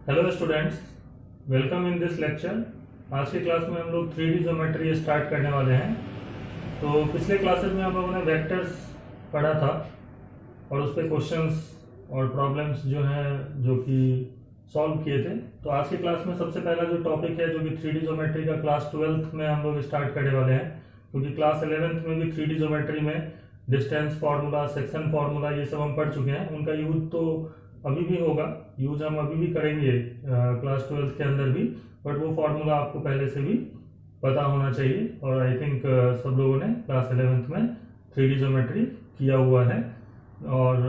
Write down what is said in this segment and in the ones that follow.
Hello students, welcome in this lecture. आज की class में हम लोग 3D ज्योमेट्री स्टार्ट करने वाले हैं। तो पिछले क्लासेस में हम लोगों ने वेक्टर्स पढ़ा था और उस पर क्वेश्चंस और प्रॉब्लम्स जो हैं जो कि सॉल्व किए थे। तो आज की क्लास में सबसे पहला जो टॉपिक है जो कि 3D ज्योमेट्री का क्लास 12th में हम लोग स्टार्ट करने वाले हैं, क्योंकि क्लास 11th में भी 3D ज्योमेट्री में डिस्टेंस फार्मूला, सेक्शन फार्मूला ये सब हम पढ़ चुके हैं। उनका यूज तो अभी भी होगा, यूज हम अभी भी करेंगे क्लास 12th के अंदर भी, बट वो फार्मूला आपको पहले से भी पता होना चाहिए। और आई थिंक सब लोगों ने क्लास 11th में 3D ज्योमेट्री किया हुआ है और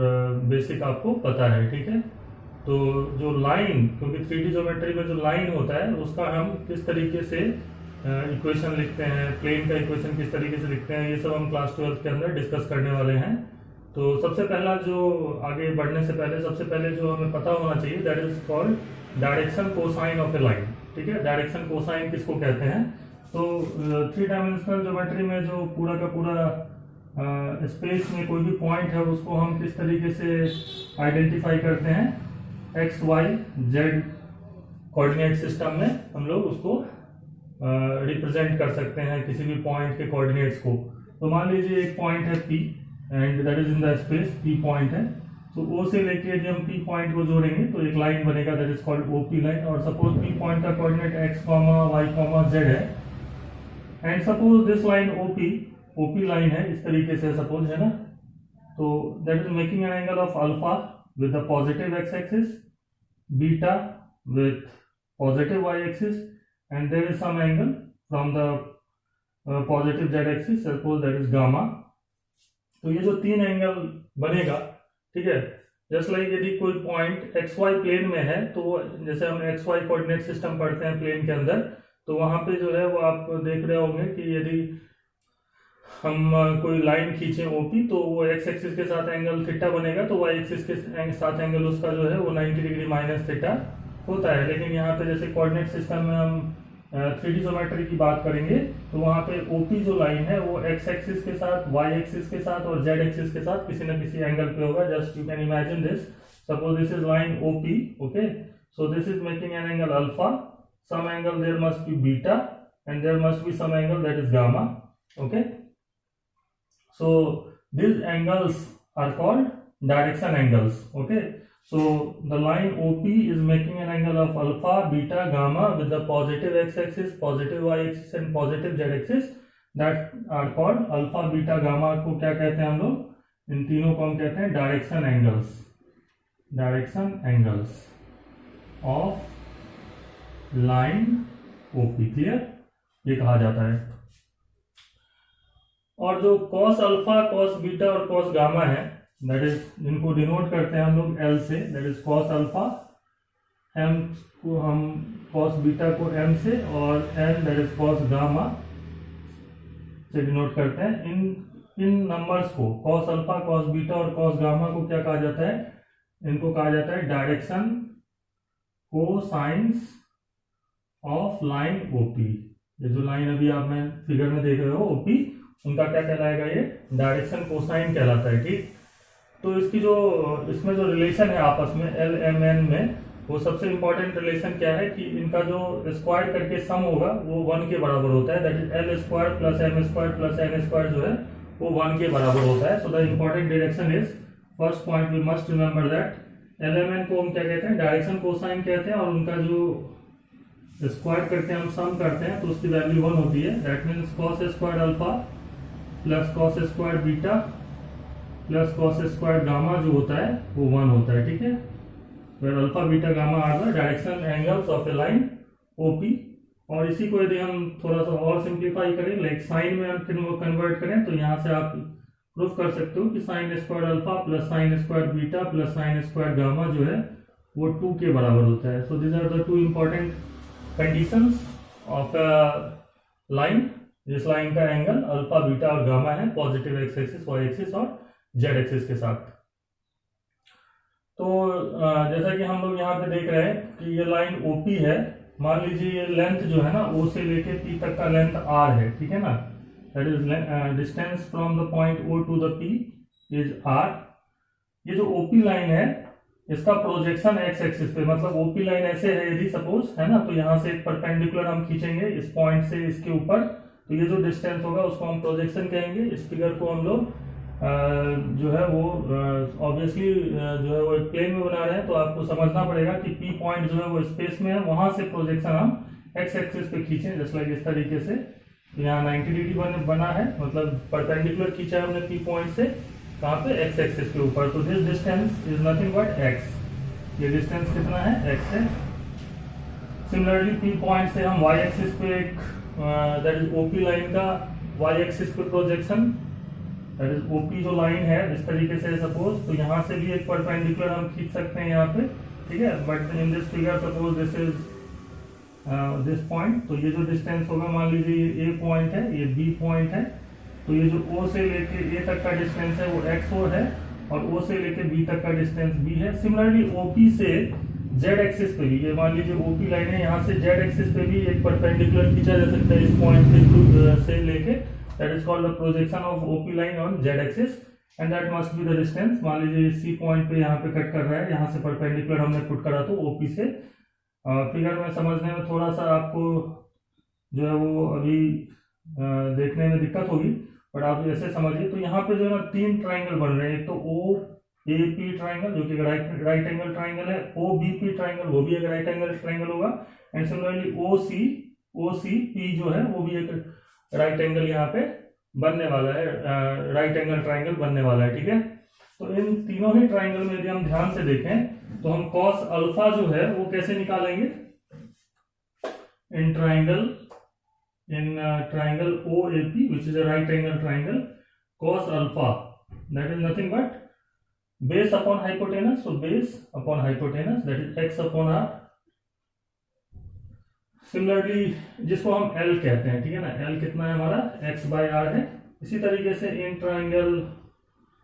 बेसिक आपको पता है, ठीक है। तो जो लाइन, क्योंकि 3D ज्योमेट्री में जो लाइन होता है उसका हम किस तरीके से इक्वेशन लिखते हैं, प्लेन का इक्वेशन किस तरीके से लिखते हैं, ये सब हम क्लास 12th के अंदर डिस्कस करने वाले हैं। तो सबसे पहला जो आगे बढ़ने से पहले सबसे पहले जो हमें पता होना चाहिए, that is called direction cosine of a line, ठीक है। डायरेक्शन कोसाइन किसको कहते हैं? तो 3 डायमेंशनल ज्योमेट्री में जो पूरा का पूरा स्पेस में कोई भी पॉइंट है उसको हम किस तरीके से आइडेंटिफाई करते हैं, X Y Z coordinate system में हम लोग उसको रिप्रेजेंट कर सकते हैं किसी भी पॉइंट के कोऑर्डिनेट्स को। तो मान लीजिए एक पॉइंट है P and that is in the space, P point है। तो O से लेके जब हम P पॉइंट को जोड़ेंगे तो एक लाइन बनेगा, that is called OP line. और सपोज P पॉइंट का कोऑर्डिनेट x, y, z है and suppose this line OP line है, इस तरीके से सपोज है ना। तो that is making an angle of alpha with the positive x-axis, beta with positive y-axis, and there is some angle from the positive z-axis, suppose that is gamma. तो ये जो 3 एंगल बनेगा, ठीक है, जस्ट लाइक यदि कोई point xy plane में है तो जैसे हम xy कोऑर्डिनेट सिस्टम पढ़ते हैं प्लेन के अंदर, तो वहां पे जो है वो आप देख रहे होंगे कि यदि हम कोई लाइन खींचे ओपी तो वो एक्स एक्सिस के साथ एंगल थीटा बनेगा, तो वाई एक्सिस के साथ एंगल उसका जो है वो 90 डिग्री माइनस थीटा होता है। लेकिन यहाँ पे जैसे कोऑर्डिनेट सिस्टम में हम 3D ज्योमेट्री की बात करेंगे तो वहाँ पे ओपी जो लाइन है वो एक्स एक्सिस के साथ, वाई एक्सिस के साथ और जेड एक्सिस के साथ किसी न किसी एंगल पे होगा। Just you can imagine this, suppose this is line OP, okay, so this is making an angle alpha, some angle there must be beta and there must be some angle that is gamma, okay. So these angles are called direction angles, okay. So the line OP is making an angle of alpha, beta, gamma with the positive x-axis, positive y-axis and positive z-axis, that are called alpha, beta, gamma को क्या कहते हैं हम लोग? इन तीनों को हम कहते हैं direction angles, direction angles of line OP, clear? ये कहा जाता है। और जो cos अल्फा, cos बीटा और cos गामा है, दैट इज जिनको डिनोट करते हैं हम लोग L से, that is cos alpha, M को हम cos बीटा को M से और N that is cos gamma से डिनोट करते हैं। इन नंबर्स को cos अल्फा, cos बीटा और cos गामा को क्या कहा जाता है? इनको कहा जाता है direction cosines of line OP। ये जो लाइन अभी आप में फिगर में देख रहे हो OP, उनका क्या कहलाएगा? ये डायरेक्शन कोसाइन कहलाता है, ठीक। तो इसकी जो इसमें जो रिलेशन है आपस में LMN में, वो सबसे इंपॉर्टेंट रिलेशन क्या है कि इनका जो स्क्वायर करके सम होगा वो 1 के बराबर होता है, that is L square plus M square plus N square जो है वो 1 के बराबर होता है। So the important direction is, first point we must remember that LMN को हम क्या कहते हैं? डायरेक्शन कोसाइन कहते हैं। और उनका जो स्क्वायर करके हम सम करते हैं तो उसकी वैल्यू 1 होती है, that means cos square alpha plus cos square beta plus cos square gamma जो होता है वो 1 होता है, ठीक है। Where alpha beta gamma are the direction angles of a line OP। और इसी को यदि हम थोड़ा सा और सिंप्लीफाई करें, लाइक साइन में हम कन्वर्ट करें, तो यहाँ से आप प्रूफ कर सकते हो कि sine square alpha plus sine square beta plus sine square gamma जो है वो 2 के बराबर होता है। So this are the 2 important conditions of line. इस लाइन का एंगल अल्फा, बीटा और गामा है, positive X axis, Y axis और जेड एक्सिस के साथ। तो जैसा कि हम लोग यहाँ पे देख रहे हैं कि ये लाइन OP है। मान लीजिए ये लेंथ जो है ना O से लेके P तक का लेंथ R है, ठीक है ना। That is distance from the point O to the P is R। ये जो OP लाइन है इसका प्रोजेक्शन एक्स एक्सिस पे, मतलब ओपी लाइन ऐसे है यदि सपोज, है ना, तो यहाँ से एक परपेंडिकुलर हम खींचेंगे इस पॉइंट से इसके ऊपर, तो ये जो डिस्टेंस होगा उसको हम प्रोजेक्शन कहेंगे। इस फिगर को हम लोग जो है वो ऑब्वियसली जो है वो एक प्लेन में बना रहे हैं, तो आपको समझना पड़ेगा कि पी पॉइंट जो है वो स्पेस में है, वहां से प्रोजेक्शन हम एक्स एक्सिस पे खींचें, जस्ट लाइक इस तरीके से। तो यहाँ 90 डिग्री बना है, मतलब परपेंडिकुलर खींचा है हमने पी पॉइंट से, कहाँ पे, एक्स एक्सिस के ऊपर। तो this distance is nothing but x, ये डिस्टेंस कितना है, एक्स है। सिमिलरली पी पॉइंट से हम वाई एक्सिस पे एक दैट इज ओपी लाइन का वाई एक्सिस पे प्रोजेक्शन, दैट इज ओपी जो लाइन है इस तरीके से सपोज, तो यहाँ से भी एक परपेंडिकुलर हम खींच सकते हैं यहाँ पे, ठीक है। But in this figure suppose this is this point, तो ये जो डिस्टेंस होगा, मान लीजिए ये ए पॉइंट है, ये बी पॉइंट है, तो ये जो ओ से लेके ए तक का डिस्टेंस है वो एक्स ओ है, और ओ से लेके बी तक का डिस्टेंस बी है। सिमिलरली ओपी से जेड एक्सिस पे भी, ये मान लीजिए ओपी लाइन है, यहाँ से जेड एक्सिस पे भी एक परपेंडिकुलर खींचा जा सकता है इस पॉइंट के से लेके, that is called the projection of OP line on Z axis, and that must be the distance. मान लीजिए सी पॉइंट पे यहाँ पे कट कर रहा है, यहाँ से परपेंडिकुलर हमने पुट करा तो ओपी से। फिगर में समझने में थोड़ा सा आपको जो है वो अभी देखने में दिक्कत होगी, बट आप ऐसे समझिए। तो यहाँ पे जो है ना 3 ट्राइंगल बन रहे हैं, एक तो ओ ए पी ट्राइंगल जो कि राइट एंगल ट्राइंगल है, ओ बी पी ट्राइंगल वो भी एक राइट एंगल ट्राइंगल होगा, and similarly O C P जो है वो भी एक राइट एंगल यहाँ पे बनने वाला है, राइट एंगल ट्राइंगल बनने वाला है, ठीक है। तो इन तीनों ही ट्राइंगल में यदि हम ध्यान से देखें तो हम कॉस अल्फा जो है वो कैसे निकालेंगे, in triangle O A P which is a right angle triangle, cos alpha that is nothing but base upon hypotenuse, so base upon hypotenuse that is X upon R. Similarly जिसको हम L कहते हैं, ठीक है ना, L कितना है हमारा, एक्स बाय आर है। इसी तरीके से in triangle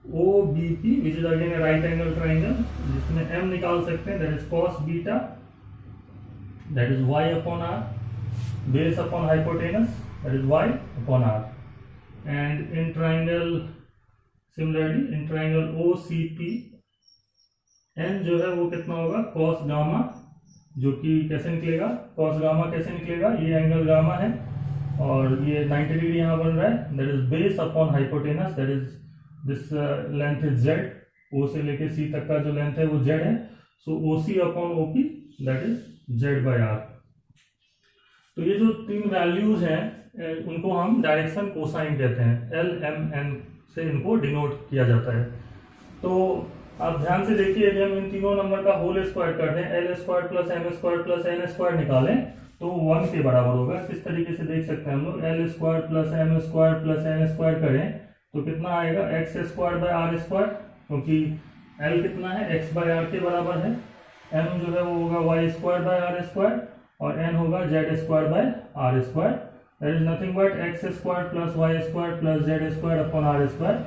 O B P which is again right angle triangle, जिसमें एम निकाल सकते हैं, that is cos beta that is Y upon R, base upon hypotenuse that is Y upon R. And in triangle similarly in triangle O C P N जो है वो कितना होगा, cos gamma, जो कि कैसे निकलेगा, कॉस गामा कैसे निकलेगा, ये एंगल गामा है और ये 90 डिग्री यहाँ बन रहा है, that is base upon hypotenuse that is this length is Z, O से लेके सी तक का जो लेंथ है वो जेड है, so O C upon O P that is Z by R. तो ये जो 3 वैल्यूज हैं उनको हम डायरेक्शन कोसाइन कहते हैं, एल एम एन से इनको डिनोट किया जाता है। तो आप ध्यान से देखिए, यदि हम इन तीनों नंबर का होल स्क्वायर कर दें, L square plus M square plus N square निकालें तो 1 के बराबर होगा। किस तरीके से देख सकते हैं हम लोग, L square plus M square plus N square करें तो कितना आएगा, X square by R square, क्योंकि एल कितना है, एक्स बाय आर के बराबर है, एम जो है वो होगा Y square by R square, और एन होगा Z square by R square, that is nothing but X square plus Y square plus Z square upon R square.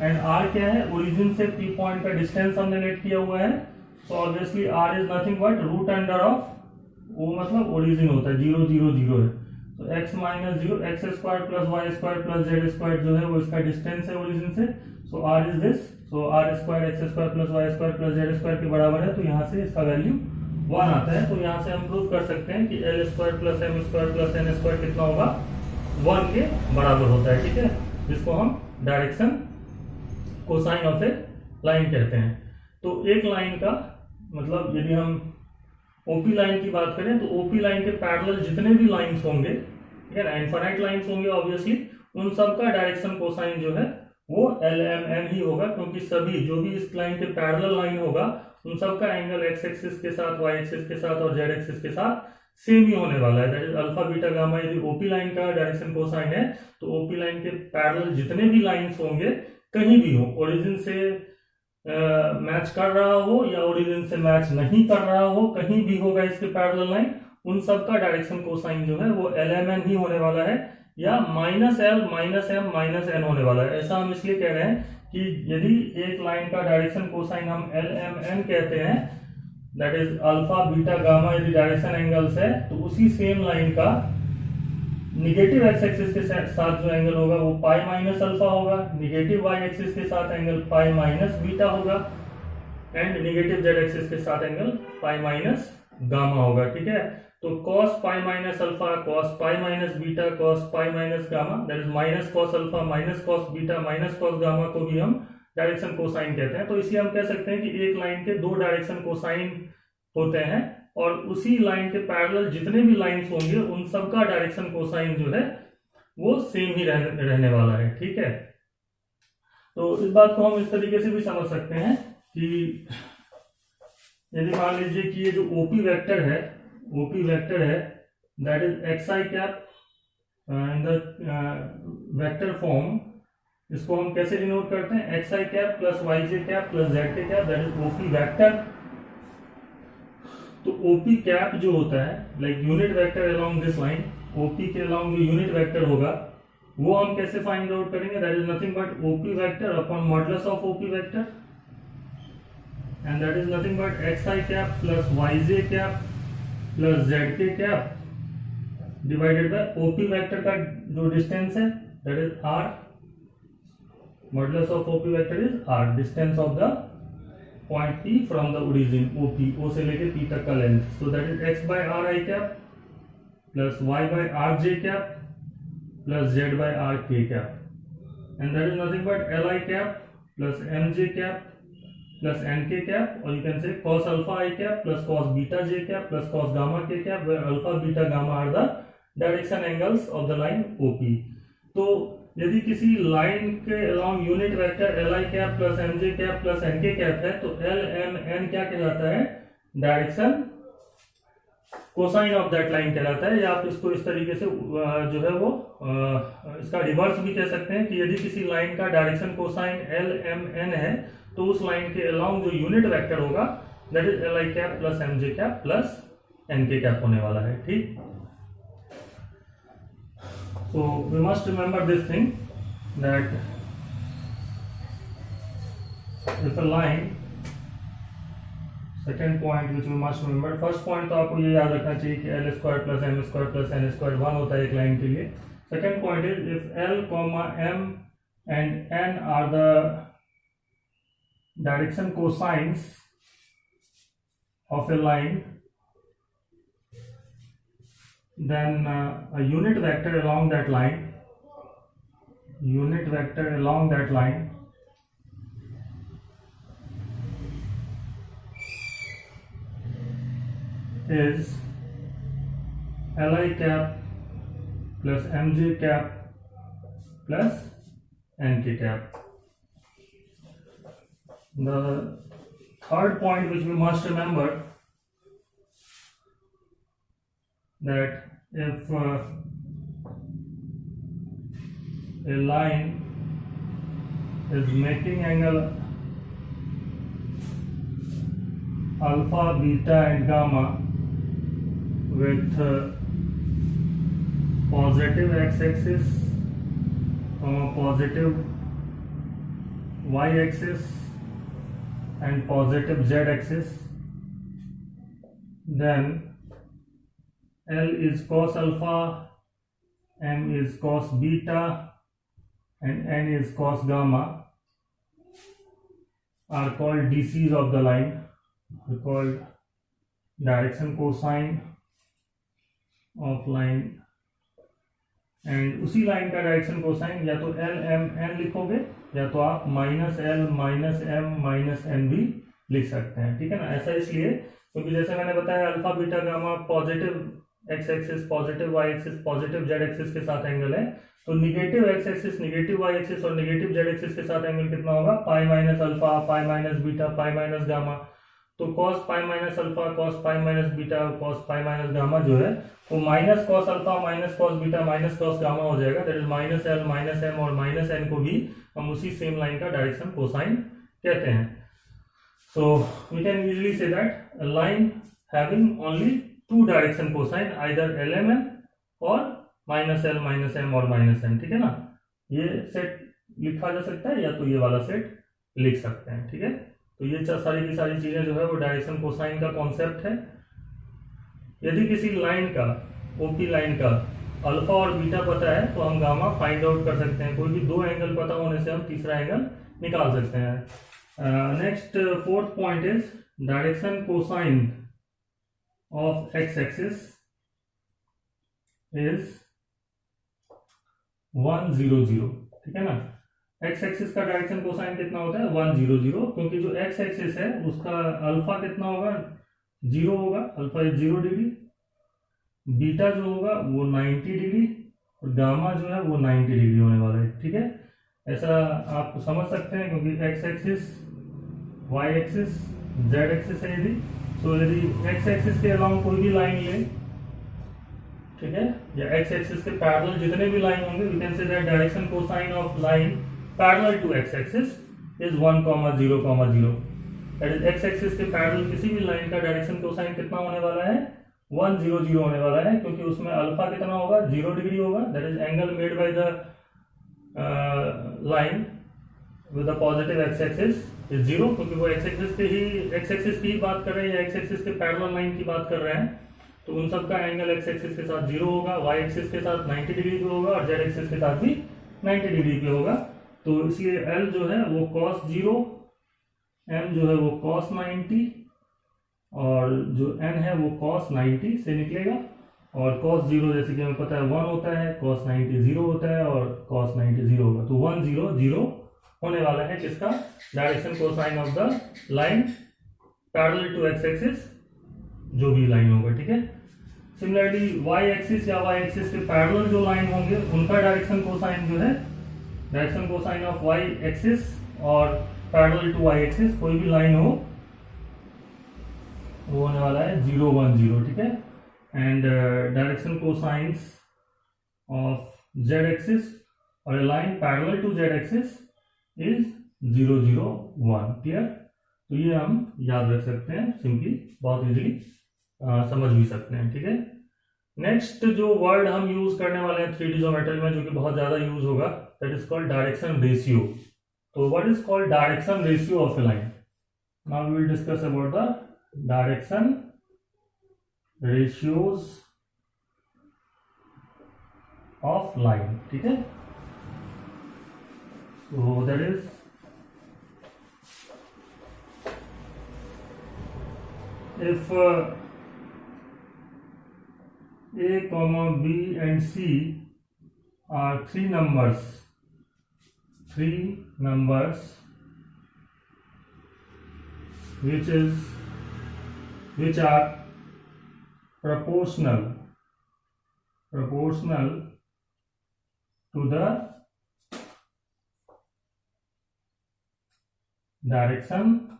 And R क्या है, ओरिजिन से पी पॉइंट का distance हमने let किया हुआ है, so obviously R is nothing but root under of O, मतलब origin होता है 0 0 0 है, तो x minus 0 X square plus Y square plus Z square जो है वो इसका डिस्टेंस है ओरिजिन से, so R is this, so R square X square plus Y square plus Z square के बराबर है, तो यहाँ से इसका वैल्यू 1 आता है। तो यहाँ से हम प्रूव कर सकते हैं कि L square plus M square plus N square कितना होगा, 1 के बराबर होता है, ठीक है, जिसको हम direction cosine of a line कहते हैं। तो एक लाइन का मतलब यदि हम ओपी लाइन की बात करें तो ओपी लाइन के पैरेलल जितने भी लाइंस होंगे, ठीक है ना, इनफाइनाइट लाइंस होंगे ऑब्वियसली, उन सब का डायरेक्शन कोसाइन जो है वो एल एम एन ही होगा, क्योंकि सभी जो भी इस लाइन के पैरेलल लाइन होगा उन सब का एंगल एक्स एक्सिस के साथ, वाई एक्सिस के साथ और जेड एक्सिस के साथ सेम ही होने वाला है, that is alpha beta gamma. यदि ओपी लाइन का डायरेक्शन कोसाइन है तो ओपी लाइन के पैरेलल जितने भी लाइंस होंगे, कहीं भी हो, ओरिजिन से मैच कर रहा हो या ओरिजिन से मैच नहीं कर रहा हो, कहीं भी होगा इसके पैरेलल लाइन, उन सब का डायरेक्शन कोसाइन जो है वो एल एम एन ही होने वाला है, या minus L minus M minus N होने वाला है। ऐसा हम इसलिए कह रहे हैं कि यदि एक लाइन का डायरेक्शन कोसाइन हम एल एम एन कहते हैं, that is alpha beta gamma, यदि डायरेक्शन एंगल्स है तो उसी सेम लाइन का निगेटिव एक्स एक्सिस के साथ जो एंगल होगा वो पाई माइनस अल्फा होगा, निगेटिव वाई एक्सिस के साथ एंगल पाई माइनस बीटा होगा, एंड निगेटिव जेड एक्सिस के साथ एंगल पाई माइनस गामा होगा, ठीक है। तो cos pi minus alpha, cos pi minus beta, cos pi minus gamma, that is minus cos alpha minus cos beta minus cos gamma को भी हम direction cosine कहते हैं। तो इसी हम कह सकते हैं कि एक लाइन के दो डायरेक्शन कोसाइन होते हैं और उसी लाइन के पैरेलल जितने भी लाइंस होंगे उन सबका डायरेक्शन कोसाइन जो है वो सेम ही रहने वाला है, ठीक है। तो इस बात को हम इस तरीके से भी समझ सकते हैं कि यदि मान लीजिए कि ये जो ओपी वेक्टर है that is x i cap in the vector form, इसको हम कैसे डिनोट करते हैं, x i cap plus y j cap plus z k cap, that is OP vector. तो ओपी कैप जो होता है like unit vector along this line, OP के अलोंग जो यूनिट वेक्टर होगा वो हम कैसे फाइंड आउट करेंगे, that is nothing but OP vector upon modulus of OP vector, and that is nothing but x i cap plus y j cap plus z k cap divided by OP vector का जो distance है that is r, modulus of OP vector is r, distance of the point P from the origin OP, O से लेके P तक का length. So that is x by r i cap plus y by r j cap plus z by are के cap, and that is nothing but l I cap plus M J cap plus N के cap, और you can say cos alpha i cap plus cos beta j cap plus cos gamma k cap, where alpha beta gamma are the direction angles of the line OP। तो यदि किसी line के along unit vector l आई cap plus M जे cap plus N के cap है तो L M N क्या कहलाता है, direction cosine of that line कहलाता है। या आप इसको इस तरीके से जो है वो इसका रिवर्स भी कह सकते हैं कि यदि किसी लाइन का direction cosine L M N है तो उस लाइन के अलोंग जो यूनिट वेक्टर होगा that is L I cap plus M J cap plus N के कैप होने वाला है, ठीक। So we must remember this thing that if a line, second point which we must remember, first point तो आपको ये याद रखना चाहिए कि L square plus M square plus N square 1 होता है एक लाइन के लिए। Second point is if L comma M and N are the direction cosines of a line, then a unit vector along that line is li cap plus mj cap plus nk cap. The third point which we must remember that if a line is making angle alpha, beta and gamma with positive x-axis, positive y-axis and positive z-axis, then L is cos alpha, M is cos beta and N is cos gamma are called DCs of the line, are called direction cosine of line, and उसी line का direction cosine या तो L M N लिखोगे या तो आप minus L minus M minus N भी लिख सकते हैं, ठीक है ना। ऐसा इसलिए क्योंकि जैसे मैंने बताया alpha beta gamma positive X axis positive Y axis positive Z axis के साथ एंगल है, तो negative X axis negative Y axis और निगेटिव जेड एक्सिस के साथ एंगल कितना होगा, pi minus alpha pi minus beta pi minus gamma. तो cos pi minus alpha cos pi minus beta cos pi minus gamma जो है वो minus cos alpha minus cos beta minus cos gamma हो जाएगा, that is minus L minus M और minus N को भी हम उसी सेम लाइन का डायरेक्शन कोसाइन कहते हैं। So we can usually say that a line having only two direction cosine either L M N और माइनस एल माइनस एम और माइनस एन, ठीक है ना। ये सेट लिखा जा सकता है या तो ये वाला सेट लिख सकते हैं, ठीक है। तो ये सारी की सारी चीजें जो है वो डायरेक्शन कोसाइन का कॉन्सेप्ट है। यदि किसी लाइन का ओपी लाइन का अल्फा और बीटा पता है तो हम गामा फाइंड आउट कर सकते हैं। कोई भी दो एंगल पता होने से हम तीसरा एंगल निकाल सकते हैं। Next fourth point is direction cosine of x axis is 100, ठीक है ना। एक्स एक्सिस का डायरेक्शन कोसाइन कितना होता है 100, क्योंकि जो एक्स एक्सिस है उसका अल्फा कितना होगा 0 होगा, अल्फा इज 0 डिग्री, बीटा जो होगा वो 90 डिग्री और गामा जो है वो 90 डिग्री होने वाला है, ठीक है। ऐसा आप समझ सकते हैं क्योंकि X axis Y axis Z axis है यदि, तो यदि एक्स एक्सिस के अलाउंग कोई भी लाइन ले, ठीक है, या एक्स एक्सिस के पैरेलल जितने भी लाइन होंगे, we can say that direction cosine of line parallel to X axis is 1,0,0। That is X axis के पैरेलल किसी भी लाइन का डायरेक्शन कोसाइन कितना होने वाला है 100 होने वाला है, क्योंकि उसमें अल्फा कितना होगा 0 डिग्री होगा, that is angle made by the line with the positive X axis is 0, क्योंकि वो एक्स एक्सिस की बात कर रहे हैं या एक्स एक्सिस के पैरेलल लाइन की बात कर रहे हैं, तो उन सब का एंगल एक्स एक्सिस के साथ 0 होगा, वाई एक्सिस के साथ 90 डिग्री पे होगा और जेड एक्सिस के साथ भी 90 डिग्री पे होगा। तो इसलिए L जो है वो cos 0, M जो है वो cos 90 और जो N है वो cos 90 से निकलेगा, और cos 0 जैसे कि हमें पता है 1 होता है, cos 90 0 होता है और cos 90 0 होगा, तो 100 होने वाला है किसका direction cosine of the line parallel to X axis, जो भी लाइन होगा, ठीक है। सिमिलरली वाई एक्सिस या वाई एक्सिस के पैरेलल जो लाइन होंगे उनका डायरेक्शन कोसाइन जो है direction cosine of Y axis और पैरेलल टू वाई एक्सिस कोई भी लाइन हो वो होने वाला है 0, 1, 0, ठीक है। And direction cosines of z axis और a line parallel to z axis is 0, 0, 1, clear. तो ये हम याद रख सकते हैं सिंपली, बहुत इजीली समझ भी सकते हैं, ठीक है। नेक्स्ट जो वर्ड हम यूज करने वाले हैं 3D ज्योमेट्री में, जो कि बहुत ज्यादा यूज होगा, that is called direction ratio. तो what is called direction ratio of a line? Now we will discuss about the direction ratios of line, ठीक है। So that is if A, B and C are three numbers which are proportional to the direction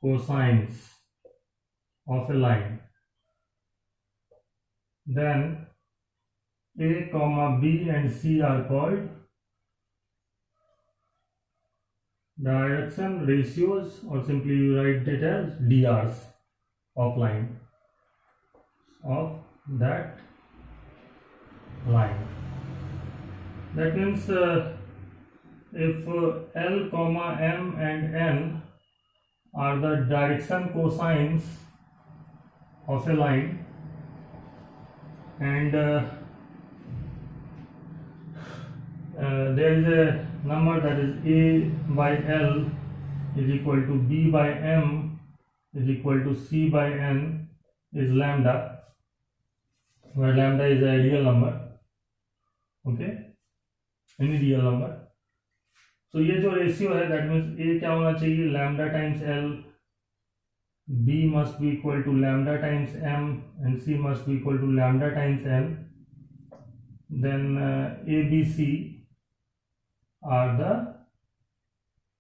cosines of a line, then A, B and C are called direction ratios, or simply you write it as DRs of line, of that line. That means if L, M and N are the direction cosines of a line, and there is a number that is A by L is equal to B by M is equal to C by N is lambda, where lambda is a real number, okay, any real number. So ये जो ratio है, that means A क्या होना चाहिए lambda times L, B must be equal to lambda times M and C must be equal to lambda times N. Then A, B, C are the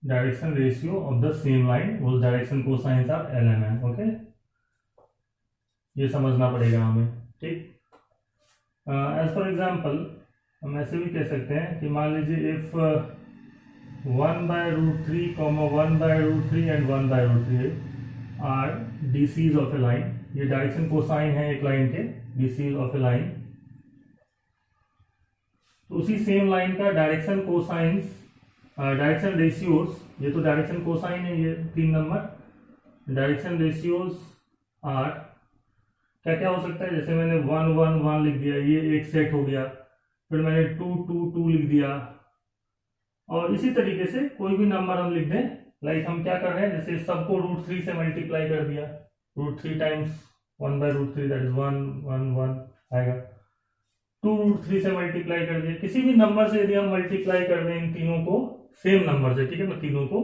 direction ratio of the same line, whose direction cosines are L and M, okay. ये समझना पड़ेगा हमें, ठीक। As for example हम ऐसे भी कह सकते हैं कि मान लीजिए if 1/√3, 1/√3 and 1/√3 are DCs of a line, ये डायरेक्शन कोसाइन है एक लाइन के, DCs of a line, तो उसी सेम लाइन का डायरेक्शन कोसाइंस डायरेक्शन रेशियोज, ये तो डायरेक्शन कोसाइन है, ये 3 नंबर डायरेक्शन रेशियोज आर क्या क्या हो सकता है, जैसे मैंने 1, 1, 1 लिख दिया, ये एक सेट हो गया, फिर मैंने 2, 2, 2 लिख दिया, और इसी तरीके से कोई भी नंबर हम लिख दें लाइक हम क्या कर रहे हैं, जैसे सबको √3 से मल्टीप्लाई कर दिया, √3 टाइम्स 1/√3 दैट इज 1 1 1 आएगा। 2√3 से मल्टीप्लाई कर दिया, किसी भी नंबर से यदि हम मल्टीप्लाई कर दें इन तीनों को सेम नंबर से, ठीक है ना, तीनों को,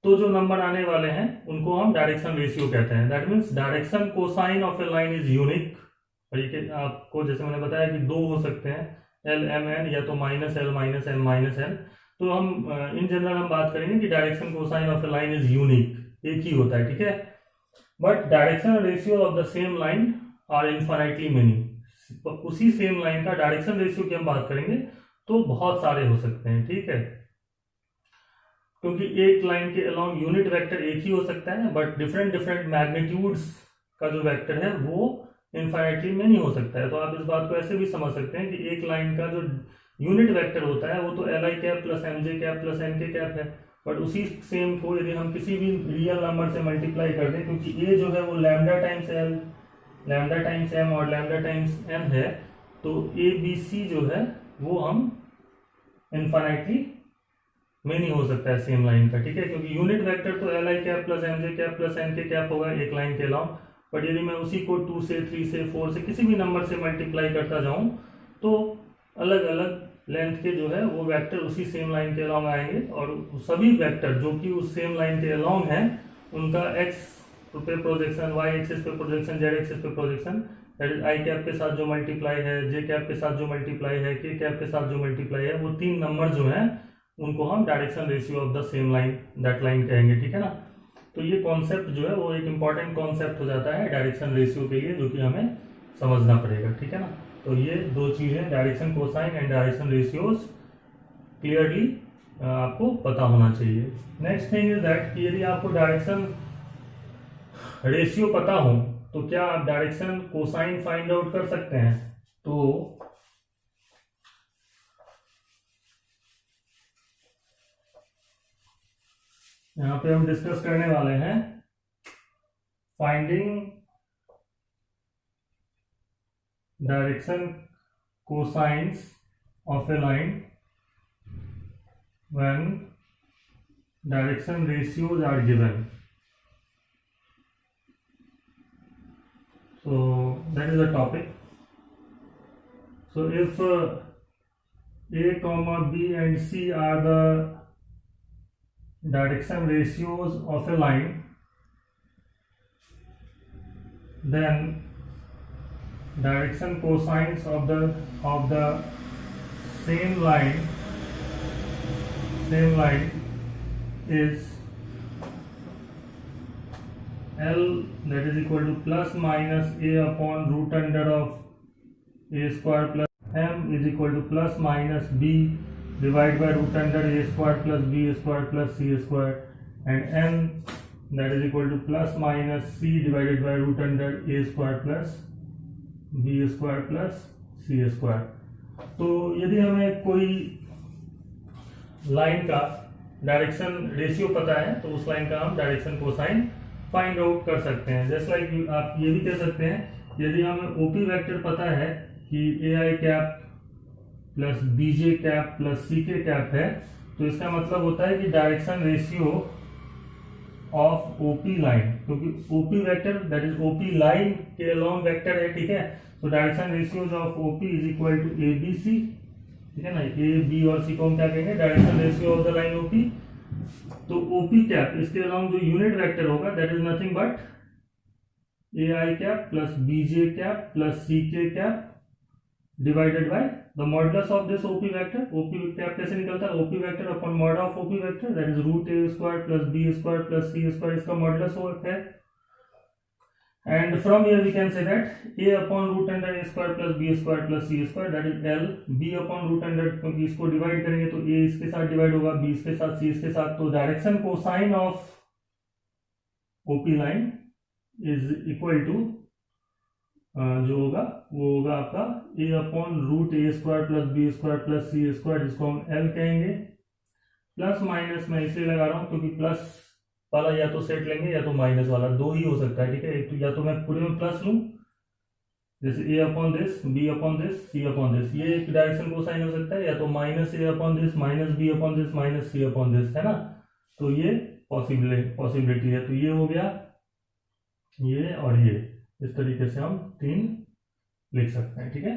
तो जो नंबर आने वाले हैं उनको हम डायरेक्शन रेशियो कहते हैं। That means direction cosine of a line is unique. और ये आपको जैसे मैंने बताया कि दो हो सकते हैं, LMN या तो -L-N--N। तो हम इन जनरल हम बात करेंगे कि direction cosine of a line is unique, एक ही होता है, ठीक है। But direction ratio of the same line are infinitely many. उसी सेम लाइन का डायरेक्शन रेशियो की हम बात करेंगे तो बहुत सारे हो सकते हैं, ठीक है, क्योंकि एक लाइन के अलोंग यूनिट वेक्टर एक ही हो सकता है, बट डिफरेंट डिफरेंट मैग्नीट्यूड्स का जो वेक्टर है वो इनफाइनाइटली मेनी हो सकता है। तो आप इस बात को ऐसे भी समझ सकते हैं कि एक लाइन का जो यूनिट वेक्टर होता है वो तो Li cap plus MJ cap plus Nk cap है, बट उसी सेम को यदि हम किसी भी रियल नंबर से मल्टीप्लाई कर दें, क्योंकि a जो है वो lambda times L, lambda times M और लैम्डा टाइम्स N है, तो ABC जो है वो हम इनफाइनाइटली मेनी हो सकता है सेम लाइन का, ठीक है, क्योंकि यूनिट वेक्टर तो Li cap plus MJ cap plus Nk cap होगा एक लाइन के अलावा। बट यदि मैं उसी को 2 से 3 से 4 से किसी भी नंबर से मल्टीप्लाई करता जाऊं तो अलग अलग लेंथ के जो है वो वेक्टर उसी सेम लाइन के अलोंग आएंगे, और सभी वेक्टर जो कि उस सेम लाइन के अलोंग हैं उनका x पे प्रोजेक्शन, y एक्सिस पे प्रोजेक्शन, z एक्सिस पे projection, that is i cap के साथ जो मल्टीप्लाई है, j कैप के साथ जो मल्टीप्लाई है, k कैप के साथ जो मल्टीप्लाई है, वो तीन नंबर जो हैं उनको हम direction ratio of the same line that line कहेंगे, ठीक है ना। तो ये कॉन्सेप्ट जो है वो एक इंपॉर्टेंट कॉन्सेप्ट हो जाता है डायरेक्शन रेशियो के लिए, जो कि हमें समझना पड़ेगा, ठीक है ना। तो ये दो चीजें, direction cosine and direction ratios, clearly आपको पता होना चाहिए। नेक्स्ट थिंग इज दैट कि यदि आपको डायरेक्शन रेशियो पता हो तो क्या आप डायरेक्शन कोसाइन फाइंड आउट कर सकते हैं। तो यहां पे हम डिस्कस करने वाले हैं finding direction cosines of a line when direction ratios are given. So that is the topic. So if A, B and C are the direction ratios of a line, then direction cosines of the same line is L, that is equal to plus minus A upon root under of A square plus M is equal to plus minus B divided by root under A square plus B square plus C square, and N that is equal to plus minus C divided by root under A square plus B square plus C square। तो यदि हमें कोई line का direction ratio पता है तो उस line का हम डायरेक्शन कोसाइन फाइंड आउट कर सकते हैं। जस्ट लाइक आप ये भी कह सकते हैं यदि हमें ओपी वेक्टर पता है कि AI cap plus BJ cap plus CK cap है, तो इसका मतलब होता है कि direction ratio of OP line, क्योंकि OP vector that is OP line के अलोंग वेक्टर है, ठीक है। तो direction ratios of OP is equal to ABC, ठीक है ना। A, B और C को हम क्या कहेंगे, direction ratio of the line OP। तो OP कैप इसके अलावा जो यूनिट वेक्टर होगा that is nothing but AI cap plus BJ cap plus CK cap divided by the modulus of this OP vector. OP cap कैसे निकलता है, OP vector upon mod of OP vector that is root A square plus B square plus C square, इसका modulus है। And from here we can say that A upon root under A square plus B square plus C square that is L, B upon root under, क्योंकि इसको divide करेंगे तो A इसके साथ divide होगा, B इसके साथ, C इसके साथ। तो direction cosine of OP line is equal to जो होगा वो होगा आपका A upon root A square plus B square plus C square, जिसको हम L कहेंगे। प्लस माइनस मैं इसलिए लगा रहा हूं क्योंकि प्लस वाला या तो सेट लेंगे या तो माइनस वाला, दो ही हो सकता है, ठीक है। एक तो या तो मैं पूरे में प्लस लूं जैसे A upon this, B upon this, C upon this, ये एक डायरेक्शन कोसाइन हो सकता है, या तो minus A upon this, minus B upon this, minus C upon this, है ना। तो ये पॉसिबिलिटी है। तो ये हो गया, ये और ये, इस तरीके से हम 3 लिख सकते हैं। ठीक है,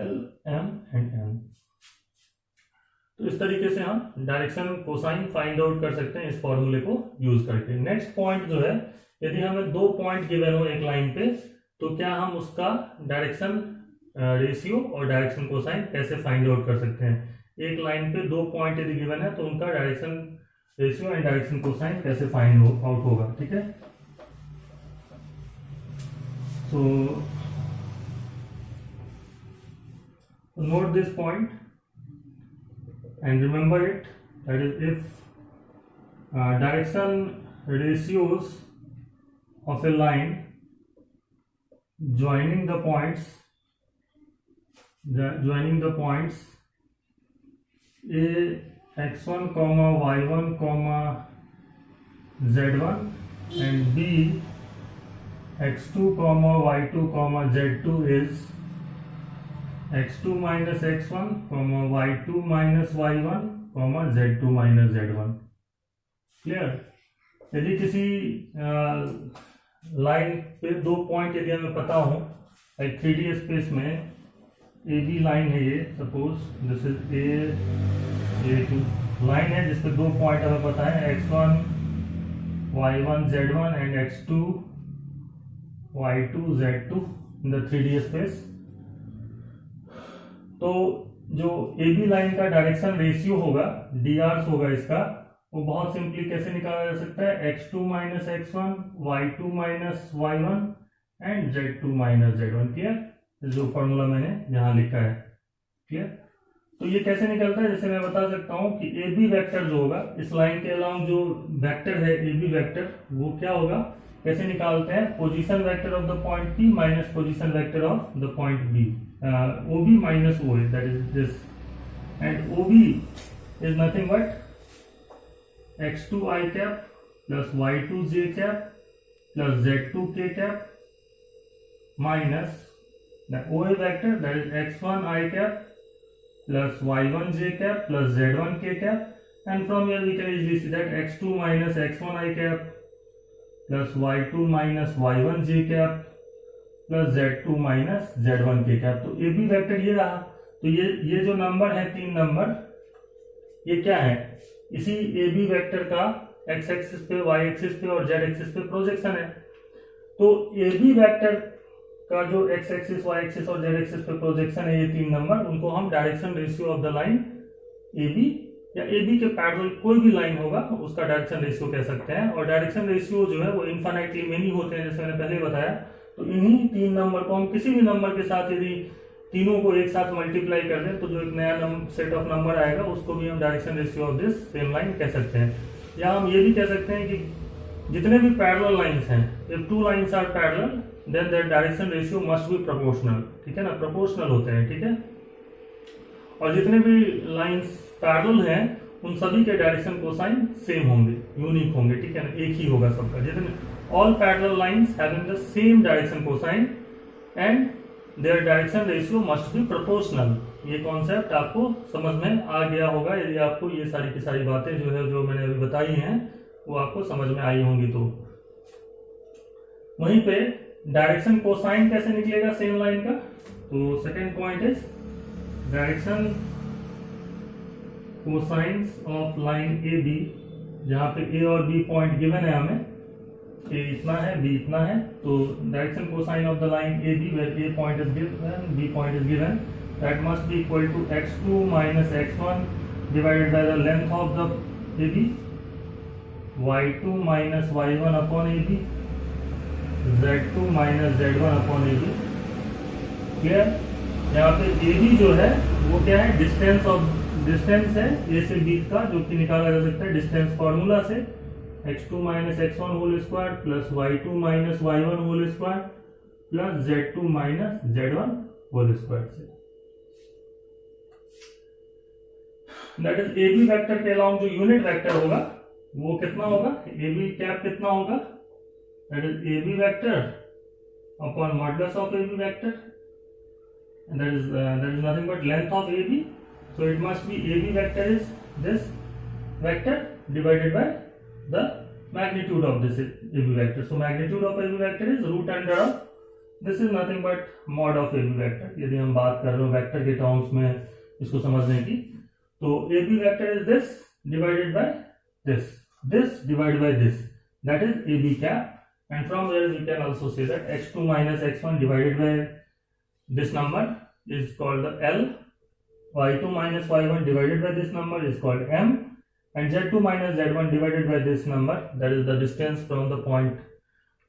L, M एंड N। तो इस तरीके से हम डायरेक्शन कोसाइन फाइंड आउट कर सकते हैं इस फॉर्मूले को यूज करके। नेक्स्ट पॉइंट जो है, यदि हमें 2 पॉइंट गिवन हो एक लाइन पे, तो क्या हम उसका डायरेक्शन रेशियो और डायरेक्शन कोसाइन कैसे फाइंड आउट कर सकते हैं। एक लाइन पे 2 पॉइंट यदि गिवन है तो उनका direction ratio and direction cosine कैसे फाइंड आउट होगा। ठीक है, सो note this point and remember it, that is if direction ratios of a line joining the points a x1 comma y1 comma z1 and b x2 comma y2 comma z2 is x2 minus x1 comma y2 minus y1 comma z2 minus z1। Clear. यदि किसी line पे 2 point यदि हमें पता हो, like 3D space में A B line है, ये suppose this is A2 line है जिसपे 2 पॉइंट हमें पता है, x1 y1 z1 and x2 y2 z2 in the 3D space. तो जो ए बी लाइन का डायरेक्शन रेशियो होगा, dr होगा इसका, वो बहुत सिंपली कैसे निकाला जा सकता है, x2 minus x1 y2 minus y1 and z2 minus z1। Clear, जो फॉर्मूला मैंने यहाँ लिखा है। क्लियर, तो ये कैसे निकलता है, जैसे मैं बता सकता हूँ कि ए बी वेक्टर जो होगा, इस लाइन के अलावा जो वेक्टर है ए बी वेक्टर, वो क्या होगा, कैसे निकालते हैं, position vector of the point P minus position vector of the point B, OB minus OA, that is this, and OB is nothing but x2 I cap plus y2 j cap plus z2 k cap minus the OA vector, that is x1 I cap plus y1 j cap plus z1 k cap, and from here we can easily see that x2 minus x1 I cap plus y2 minus y1 j cap plus z2 minus z1 के cap. तो ए B vector ये रहा। तो ये जो number है 3 number, ये क्या है, इसी ए बी वेक्टर का x एक्सिस पे, y एक्सिस पे और z एक्सिस पे प्रोजेक्शन है। तो ए बी वेक्टर का जो x एक्सिस, y एक्सिस और z एक्सिस पे प्रोजेक्शन है, ये 3 नंबर, उनको हम direction ratio of the line A B या ए बी के पैरेलल कोई भी लाइन होगा उसका डायरेक्शन रेशियो कह सकते हैं। और डायरेक्शन रेशियो जो है वो इनफाइनाइटली मेनी होते हैं, जैसे मैंने पहले बताया। तो इन्हीं 3 नंबर को हम किसी भी नंबर के साथ यदि तीनों को एक साथ मल्टीप्लाई कर दें तो जो एक नया सेट ऑफ नंबर आएगा उसको भी हम direction ratio of this same line कह सकते हैं। या हम ये भी कह सकते हैं कि जितने भी पैरेलल लाइंस हैं, if 2 lines are parallel then their direction ratio must be proportional. ठीक है ना, प्रोपोर्शनल होते हैं। ठीक है, और जितने भी लाइंस पैरेलल हैं उन सभी के डायरेक्शन कोसाइन सेम होंगे, यूनिक होंगे। ठीक है ना, एक ही होगा सबका। जितने all parallel lines having the same direction cosine and their direction ratio must be proportional। ये कॉन्सेप्ट आपको समझ में आ गया होगा यदि आपको ये सारी की सारी बातें जो है, जो मैंने अभी बताई हैं, वो आपको समझ में आई होंगी। तो वहीं पे डायरेक्शन कोसाइन कैसे निकलेगा सेम लाइन का। तो second point is direction cosines of line A B, जहां पे ए और बी पॉइंट गिवन है हमें, ए इतना है बी इतना है। तो direction cosine of the line A B where A point is given, B point is given, that must be equal to x2 minus x1 divided by the length of the AB, y2 minus y1 upon AB, z2 minus z1 upon AB। Clear, यहाँ पे AB जो है वो क्या है, distance है ए से B का, जो कि निकाला जा सकता है डिस्टेंस फॉर्मूला से, x2 minus x1 whole square plus y2 minus y1 whole square plus z2 minus z1 whole square से। That is A B vector के अलावा जो यूनिट वेक्टर होगा वो कितना होगा, ए बी कैप कितना होगा, that is A B vector upon modulus of A B vector, that is nothing but length of AB, so it must be AB vector is this vector divided by the magnitude of this AB vector. So magnitude of AB vector is root under of, this is nothing but mod of AB vector. यदि हम बात कर रहे हो vector के terms में इसको समझने की, तो AB vector is this divided by this divided by this, that is AB cap. And from there we can also say that x2 minus x1 divided by this number is called the L, y2 minus y1 divided by this number is called M, and z2 minus z1 divided by this number, that is the distance from the point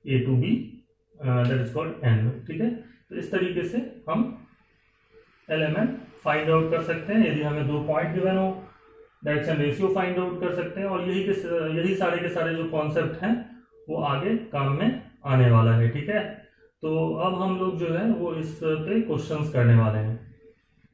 A to B, that is called N. ठीक है, तो इस तरीके से हम LMN find out कर सकते हैं। यदि हमें 2 पॉइंट गिवन हो, डायरेक्शन रेशियो फाइंड आउट कर सकते हैं, और यही सारे के सारे जो कॉन्सेप्ट हैं वो आगे काम में आने वाला है। ठीक है, तो अब हम लोग जो है वो इस पे क्वेश्चंस करने वाले हैं।